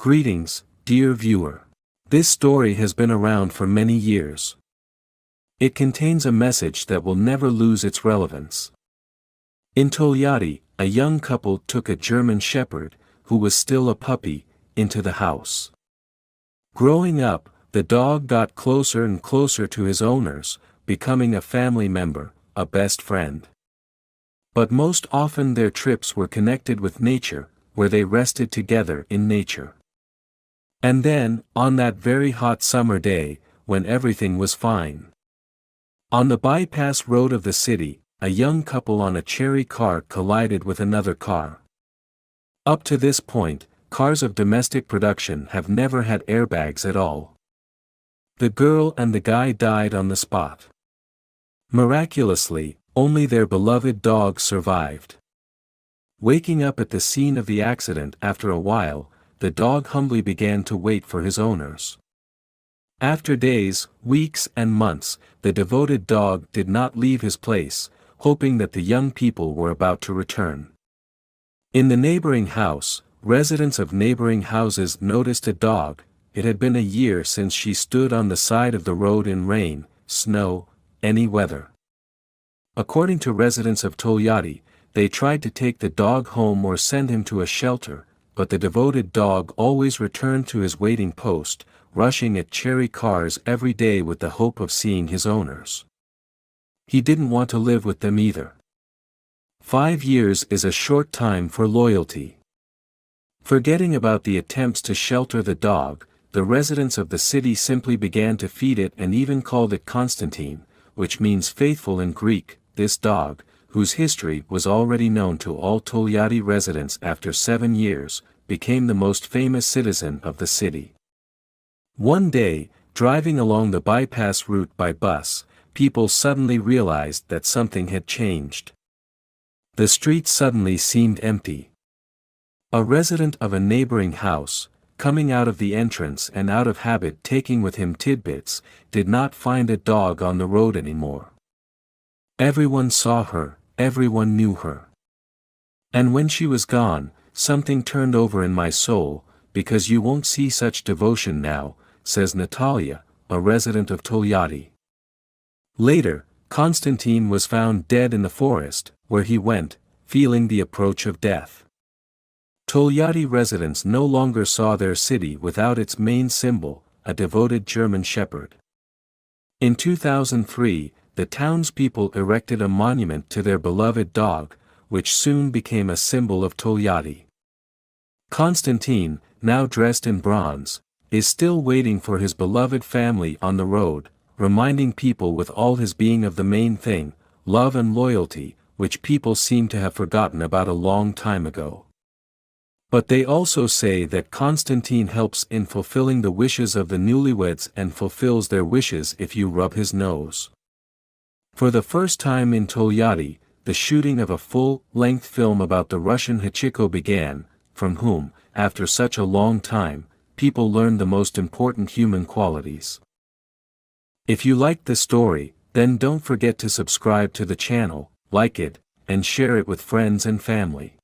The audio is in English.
Greetings, dear viewer. This story has been around for many years. It contains a message that will never lose its relevance. In Togliatti, a young couple took a German shepherd, who was still a puppy, into the house. Growing up, the dog got closer and closer to his owners, becoming a family member, a best friend. But most often their trips were connected with nature, where they rested together in nature. And then, on that very hot summer day, when everything was fine. On the bypass road of the city, a young couple on a cherry car collided with another car. Up to this point, cars of domestic production have never had airbags at all. The girl and the guy died on the spot. Miraculously, only their beloved dog survived. Waking up at the scene of the accident after a while, the dog humbly began to wait for his owners. After days, weeks and months, the devoted dog did not leave his place, hoping that the young people were about to return. In the neighboring house, residents of neighboring houses noticed a dog. It had been a year since she stood on the side of the road in rain, snow, any weather. According to residents of Togliatti, they tried to take the dog home or send him to a shelter, but the devoted dog always returned to his waiting post, rushing at cherry cars every day with the hope of seeing his owners. He didn't want to live with them either. 5 years is a short time for loyalty. Forgetting about the attempts to shelter the dog, the residents of the city simply began to feed it and even called it Constantine, which means faithful in Greek. This dog, whose history was already known to all Togliatti residents after 7 years, became the most famous citizen of the city. One day, driving along the bypass route by bus, people suddenly realized that something had changed. The street suddenly seemed empty. A resident of a neighboring house, coming out of the entrance and out of habit taking with him tidbits, did not find a dog on the road anymore. Everyone saw her, everyone knew her. And when she was gone, something turned over in my soul, because you won't see such devotion now, says Natalia, a resident of Togliatti. Later, Constantine was found dead in the forest, where he went, feeling the approach of death. Togliatti residents no longer saw their city without its main symbol, a devoted German shepherd. In 2003, the townspeople erected a monument to their beloved dog, which soon became a symbol of Togliatti. Constantine, now dressed in bronze, is still waiting for his beloved family on the road, reminding people with all his being of the main thing, love and loyalty, which people seem to have forgotten about a long time ago. But they also say that Constantine helps in fulfilling the wishes of the newlyweds and fulfills their wishes if you rub his nose. For the first time in Togliatti, the shooting of a full-length film about the Russian Hachiko began, from whom, after such a long time, people learned the most important human qualities. If you liked the story, then don't forget to subscribe to the channel, like it, and share it with friends and family.